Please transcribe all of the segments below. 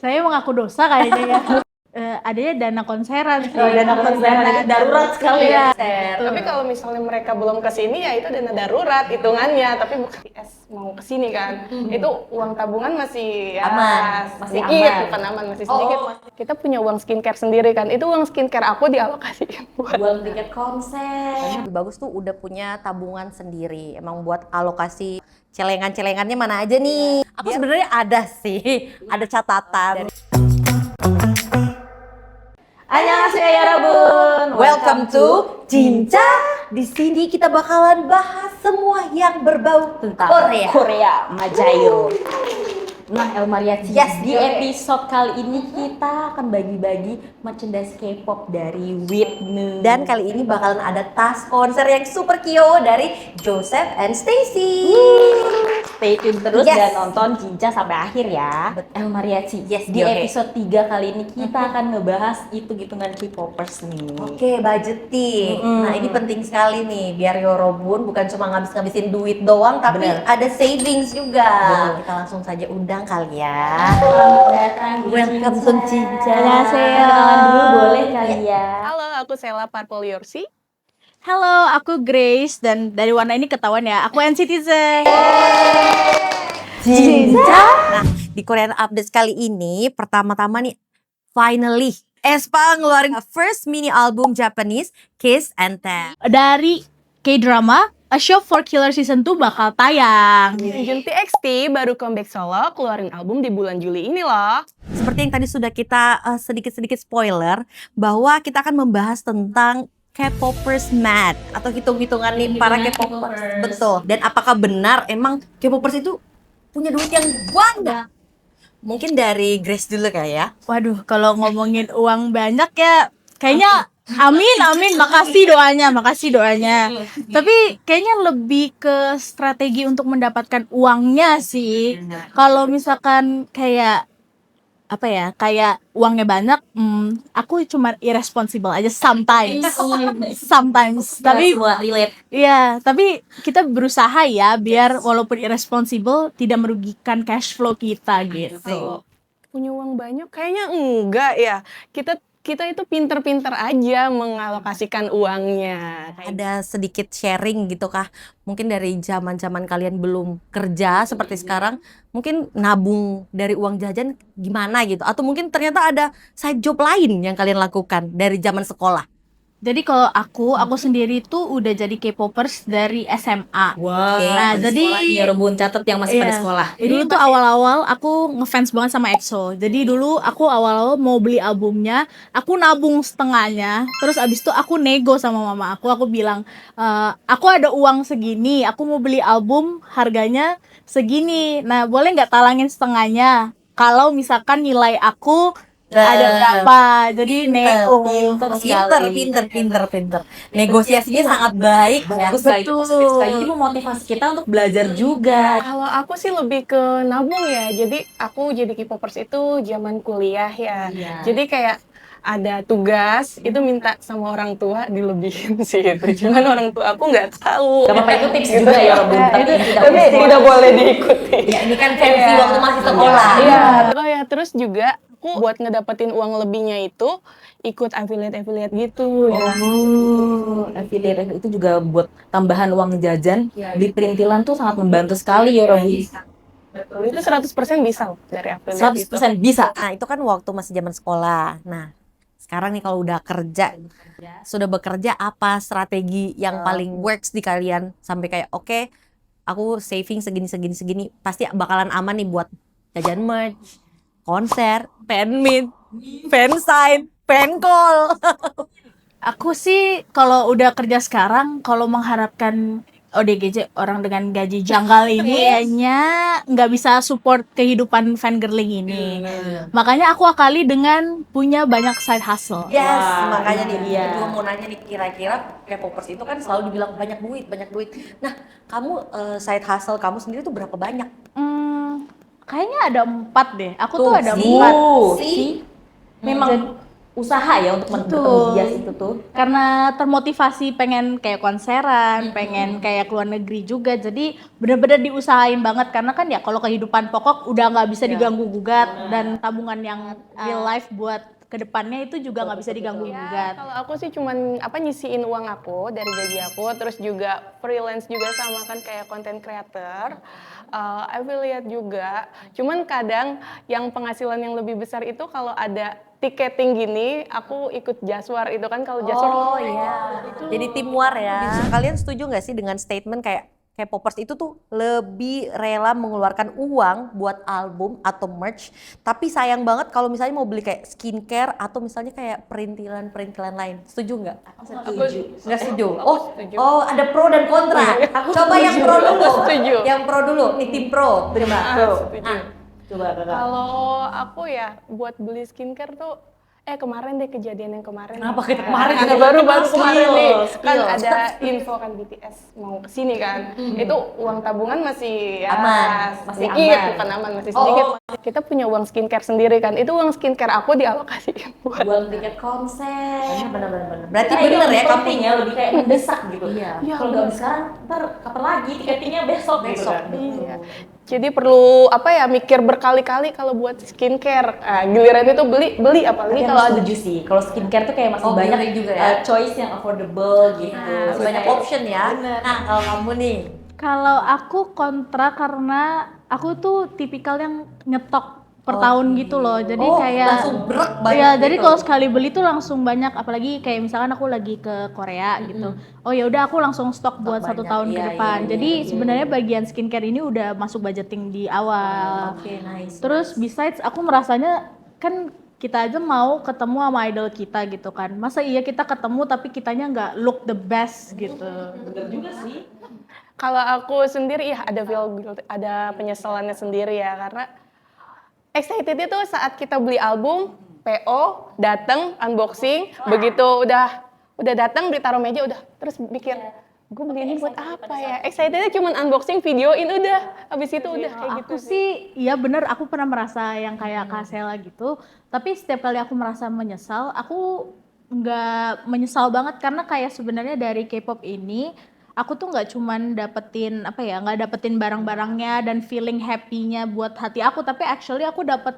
Saya mengaku dosa kayaknya ya. Adanya dana konseran sih. Dana konseran itu darurat sekali ya. Tapi kalau misalnya mereka belum ke sini ya itu dana darurat hitungannya, tapi bukan IS mau ke sini kan. Itu uang tabungan masih ya Aman, masih sedikit, aman. bukan aman, masih sedikit. Kita punya uang skincare sendiri kan. Itu uang skincare aku dialokasikan buat tiket konser. Lebih bagus tuh udah punya tabungan sendiri. Emang buat alokasi celengan-celengannya mana aja nih. Aku sebenarnya ada sih, ada catatan. Annyeonghaseyo 여러분. Welcome to Jinja. Di sini kita bakalan bahas semua yang berbau tentang Korea. Majayo. Nah, El Mariachi, di episode kali ini kita akan bagi-bagi merchandise K-pop dari Witnu. Dan kali ini bakalan ada tas konser yang super cute dari Joseph and Stacy. Stay tune terus dan nonton Jinja sampai akhir ya. El Mariachi, di episode 3 kali ini kita akan ngebahas hitung-hitungan K-popers nih. Oke, budgeting. Nah, ini penting sekali nih, biar Yorobun bukan cuma ngabis-ngabisin duit doang, tapi ada savings juga. Kita langsung saja undang kali ya. Welcome to Jinja. Annyeonghaseyo. Kenalan dulu boleh kali ya. Halo, aku Sela Purple Yorsi. Halo, aku Grace dan dari warna ini ketahuan ya, aku NCTzen. Jinja. Nah, di Korean Updates kali ini pertama-tama nih finally aespa ngeluarin first mini album Japanese Kiss and Tell. Dari K-drama, A Shop for Killer Season 2 bakal tayang. Jun TXT baru comeback solo, keluarin album di bulan Juli ini loh. Seperti yang tadi sudah kita sedikit-sedikit spoiler bahwa kita akan membahas tentang K-popers mad atau hitung-hitungan nih para K-popers. Betul. Dan apakah benar emang K-popers itu punya duit yang banyak? Mungkin dari Grace dulu kali ya. Waduh, kalau ngomongin uang banyak ya, kayaknya amin, makasih doanya. Tapi kayaknya lebih ke strategi untuk mendapatkan uangnya sih. Kalau misalkan kayak apa ya, kayak uangnya banyak, aku cuma irresponsible aja sometimes. Tapi relate. iya, tapi kita berusaha ya biar walaupun irresponsible tidak merugikan cash flow kita gitu. Punya uang banyak? Kayaknya enggak ya. Kita itu pinter-pinter aja mengalokasikan uangnya. Ada sedikit sharing gitu kah? Mungkin dari zaman-zaman kalian belum kerja seperti sekarang, mungkin nabung dari uang jajan gimana gitu? Atau mungkin ternyata ada side job lain yang kalian lakukan dari zaman sekolah? Jadi kalau aku sendiri tuh udah jadi K-popers dari SMA. Nah, jadi Yorobun catat yang masih pada sekolah. Dulu tuh awal-awal aku ngefans banget sama EXO. Jadi dulu aku awal-awal mau beli albumnya, aku nabung setengahnya. Terus abis itu aku nego sama mama aku. Aku bilang, aku ada uang segini, aku mau beli album harganya segini. Nah, boleh nggak talangin setengahnya? Kalau misalkan nilai aku ada berapa? Jadi nego. Pinter. Negosiasinya sangat baik. Betul. Jadi memotivasi kita untuk belajar juga. Kalau aku sih lebih ke nabung ya. Jadi aku jadi K-popers itu zaman kuliah ya. Jadi kayak ada tugas itu minta sama orang tua dilebihin sih gitu. Cuman orang tua aku nggak tahu. Gak apa-apa, itu tips juga ya Robun, tapi tidak boleh diikuti. Ya, ini kan versi waktu masih sekolah. Iya. Oh ya, terus juga aku buat ngedapetin uang lebihnya itu ikut affiliate gitu ya. Affiliate itu juga buat tambahan uang jajan di perintilan tuh sangat membantu sekali ya Robi. Betul. Itu 100% bisa loh dari affiliate 100% bisa. Nah, itu kan waktu masih zaman sekolah. Nah, sekarang nih kalau udah kerja, sudah bekerja, apa strategi yang paling works di kalian sampai kayak oke, aku saving segini pasti bakalan aman nih buat jajan merch, konser, fan meet, fan sign, fan call. Aku sih kalau udah kerja sekarang, kalau mengharapkan ODGJ orang dengan gaji janggal ini kayaknya nggak bisa support kehidupan fangirling ini. Makanya aku akali dengan punya banyak side hustle. Yes, makanya nih, gue mau nanya nih, kira-kira K-popers itu kan selalu dibilang banyak duit. Nah, kamu side hustle kamu sendiri tuh berapa banyak? Kayaknya ada 4 deh. Aku tuh ada 4. Sih. Memang usaha ya untuk Betul. menghias itu tuh. Karena termotivasi pengen kayak konseran, pengen kayak keluar negeri juga, jadi bener-bener diusahain banget karena kan ya kalau kehidupan pokok udah nggak bisa diganggu gugat dan tabungan yang real life buat kedepannya itu juga nggak bisa diganggu gugat. Kalau aku sih cuman nyisiin uang aku dari gaji aku, terus juga freelance juga sama kan kayak content creator, affiliate juga. Cuman kadang yang penghasilan yang lebih besar itu kalau ada tiketing gini, aku ikut Jaswar itu kan kalau Jaswar. Oh iya. Jadi tim war ya. Kalian setuju nggak sih dengan statement kayak K-popers itu tuh lebih rela mengeluarkan uang buat album atau merch, tapi sayang banget kalau misalnya mau beli kayak skincare atau misalnya kayak perintilan-perintilan lain. Setuju nggak? Setuju. Nggak setuju. setuju. Oh ada pro dan kontra. Coba yang pro dulu. Setuju. Yang pro dulu. Nih tim pro. Terima. Setuju. Coba kakak. Kalau aku ya buat beli skincare tuh kemarin deh kejadian yang kemarin. Kenapa kita Nah, kemarin? baru kemarin nih kan Skill. ada info kan BTS mau kesini kan. Itu uang tabungan masih ya, Aman. Masih sedikit, aman. bukan aman masih sedikit. Kita punya uang skincare sendiri kan. Itu uang skincare aku dialokasiin buat Buat tiket konser. Bener-bener. Berarti Nah, bener itu ya penting ya, lebih kayak mendesak gitu. Iya. Kalau nggak sekarang, ntar kapan lagi tiketingnya besok gitu kan. Iya. Jadi perlu mikir berkali-kali kalau buat skincare. Giliran itu beli apalagi Tapi kalau aku ada setuju sih, kalau skincare tuh kayak masih banyak beli juga ya. choice yang affordable gitu. Masih banyak option ya. Nah kalau kamu nih. Kalau aku kontra karena aku tuh tipikal yang nyetok per tahun gitu loh, jadi kayak langsung brek banyak ya, jadi gitu. kalau sekali beli tuh langsung banyak, apalagi kayak misalkan aku lagi ke Korea gitu, oh ya udah aku langsung stok buat banyak. 1 tahun ke Iya, depan. iya, Jadi sebenarnya bagian skincare ini udah masuk budgeting di awal. Oke, nice. Terus besides aku merasanya kan kita aja mau ketemu sama idol kita gitu kan, masa iya kita ketemu tapi kitanya nggak look the best gitu. Bener juga sih. Kalau aku sendiri ya ada penyesalannya sendiri ya, karena excitednya tuh saat kita beli album, PO, datang, unboxing, begitu udah datang ditaruh meja udah terus mikir gue beli ini buat apa ya? Excitednya cuman unboxing, videoin udah, habis itu udah kayak gitu Aku sih, iya bener, aku pernah merasa yang kayak Kak Sela gitu. Tapi setiap kali aku merasa menyesal, aku nggak menyesal banget karena kayak sebenarnya dari K-pop ini, aku tuh nggak cuman dapetin nggak dapetin barang-barangnya dan feeling happy-nya buat hati aku, tapi actually aku dapet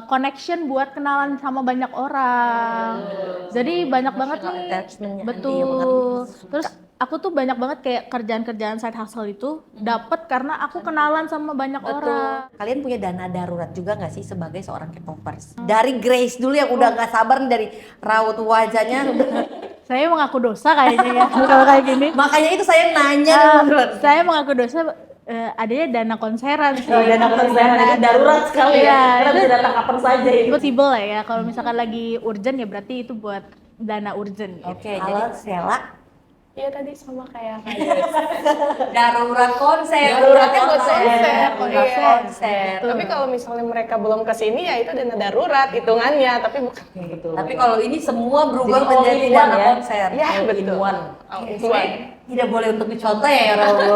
connection buat kenalan sama banyak orang. Jadi banyak banget nih, Attachment-nya, iya betul. Terus aku tuh banyak banget kayak kerjaan-kerjaan side hustle itu dapet karena aku kenalan sama banyak orang. Kalian punya dana darurat juga nggak sih sebagai seorang K-popers? Dari Grace dulu yang udah nggak sabar nih, dari raut wajahnya. Saya mengaku dosa kayaknya ya kalau kayak gini. Makanya itu saya nanya. Saya mengaku dosa, adanya dana konseran sih. Dana konseran itu darurat sekali Iya, ya. Karena itu bisa datang kapan saja ini. possible lah ya. Kalau misalkan lagi urgent ya berarti itu buat dana urgent. Oke, jadi Sela Iya tadi sama kayak darurat konser. Daruratnya buat konser. Darurat Iya. konser. Tapi kalau misalnya mereka belum kesini ya itu dana darurat hitungannya, tapi bukan. Gitu. Tapi kalau ini semua berubah Jadi all menjadi in one dana ya. konser. Ya All in betul. one. Tidak boleh untuk dicontoh ya Robo.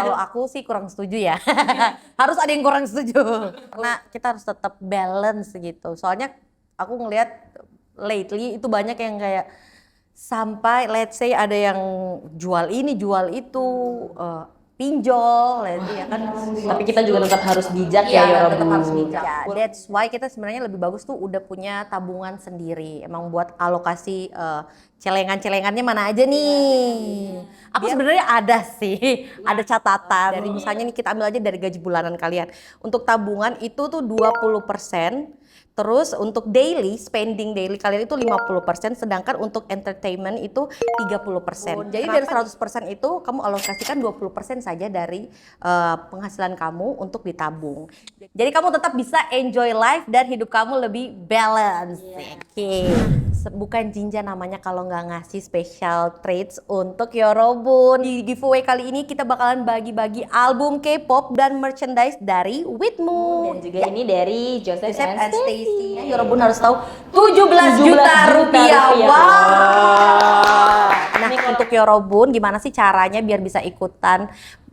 Kalau aku sih kurang setuju ya. Harus ada yang kurang setuju. Karena kita harus tetap balance gitu. Soalnya aku ngelihat lately itu banyak yang kayak sampai let's say ada yang jual ini jual itu, pinjol ya kan. Tapi kita juga tetap harus bijak Iya, ya tetap Robu. harus bijak. That's why kita sebenarnya lebih bagus tuh udah punya tabungan sendiri. Emang buat alokasi celengan-celengannya mana aja nih. Aku sebenarnya ada sih, ada catatan. Dari misalnya nih kita ambil aja dari gaji bulanan kalian. Untuk tabungan itu tuh 20%. Terus untuk daily, spending daily kalian itu 50%, sedangkan untuk entertainment itu 30%. Jadi dari 100% itu kamu alokasikan 20% saja dari penghasilan kamu untuk ditabung. Jadi kamu tetap bisa enjoy life dan hidup kamu lebih balance. Oke. Bukan Jinja namanya kalau nggak ngasih special treats untuk Yorobun. Di giveaway kali ini kita bakalan bagi-bagi album K-pop dan merchandise dari Witmu. Dan juga ini dari Joseph and Stacy. Yorobun harus tahu 17 juta rupiah. rupiah. Wow. Nah, untuk Yorobun gimana sih caranya biar bisa ikutan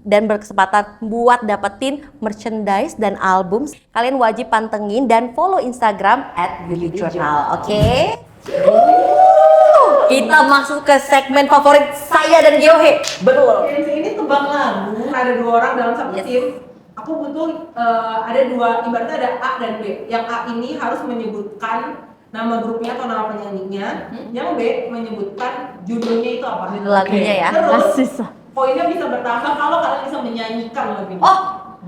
dan berkesempatan buat dapetin merchandise dan album, kalian wajib pantengin dan follow Instagram @beautyjournal. Oke? Kita masuk ke segmen favorit saya dan Geohe. Betul. Ini tebak lagu, ada 2 orang dalam satu tim. Aku butuh ada 2, ibaratnya ada A dan B. Yang A ini harus menyebutkan nama grupnya atau nama penyanyinya. Yang B menyebutkan judulnya itu apa? Judul lagunya ya. Terus poinnya bisa bertambah kalau kalian bisa menyanyikan lagunya. Oh,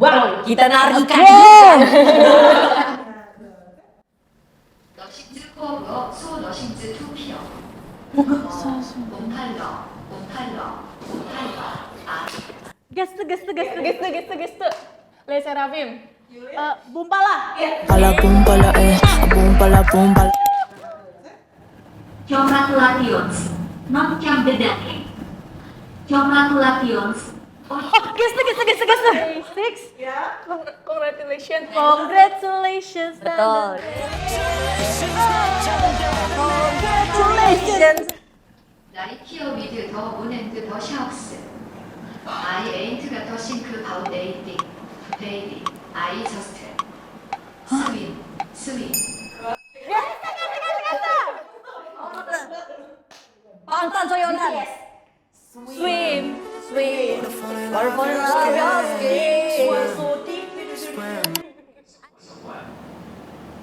wow, kita narikan. 러시즈 코어로 소 러시즈 투피어 옴팔러 옴팔러 옴팔러 아 Gestu. Gestu. Le Serafim. Bumpala. Pala boom pala boom pala boom pala. Congratulations non cam bedake Congratulations Gestu. 6. Congratulations. Congratulations. Betul. 라이키어 위드 더 모넨드 더 샤옥스 I ain't got to think about dating baby I just swim Pantan Soyonan. Swim.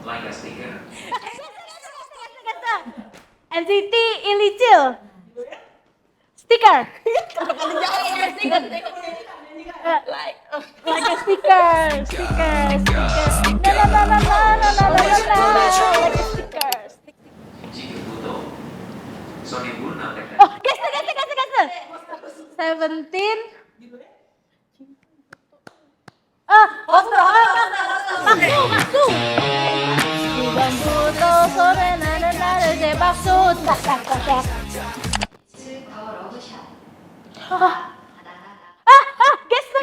Like a sticker. NCT Ilicil. Stiker. Like a sticker. Sticker. Jika butuh. Sony Buna tekan. Oh, gestu. 17. Bakso. Iban buto sore nare bakso. Tak. 더 러브샷 Gestu.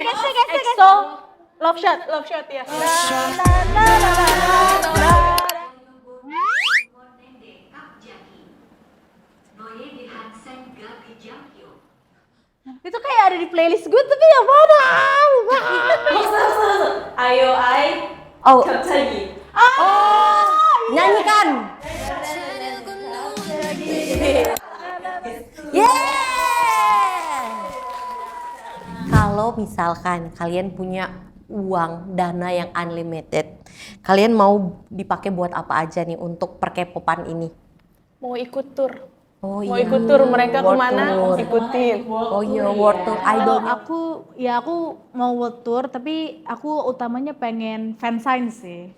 EXO. Love shot. Ya. Itu kayak ada di playlist gue tapi yang mana? Ayo ai Oh, 갑자기. nyanyikan. Kalau misalkan kalian punya uang dana yang unlimited, kalian mau dipakai buat apa aja nih untuk perkepopan ini? Mau ikut tour. Oh Mau ikut tour mereka World kemana? tour. Ikutin. Oh iya, world tour idol. Aku mau world tour tapi aku utamanya pengen fansign sih.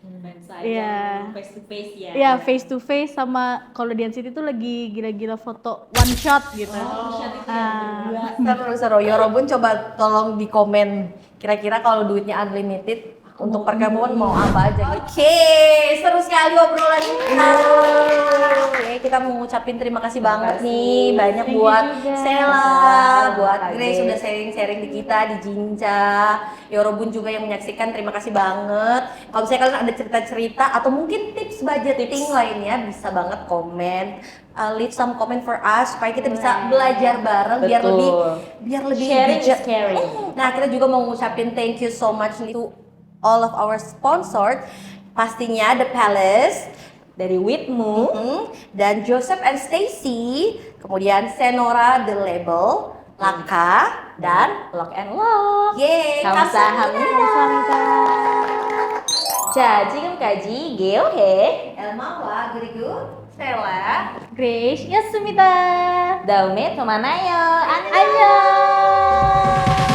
Iya. Face to face ya. Iya, face to face sama kalau di NCT itu lagi gila-gila foto one shot gitu. Seru. Yorobun coba tolong di komen kira-kira kalau duitnya unlimited untuk perkepopan mau apa aja. Oke, seru sekali obrolan kita. Oke, kita mau ngucapin terima kasih banget nih banyak buat Sela, buat Grace sudah sharing-sharing di kita di Jinja. Yorobun juga yang menyaksikan, terima kasih banget. Kalau misalnya kalian ada cerita-cerita atau mungkin tips budgeting lainnya bisa banget komen. Leave some comment for us supaya kita bisa belajar bareng biar lebih Sharing is budget. caring. Nah, kita juga mau ngucapin thank you so much nih to all of our sponsor, pastinya The Palace Dari Witmu, dan Joseph and Stacy, kemudian Senora The Label, Laka dan Lock and Lock. Yeay, 감사합니다. 자, 지금까지 게오해 Elmawa, Gurigu, Sela, Grace, Yasumita. 다음에 또 만나요. 안녕. 안녕.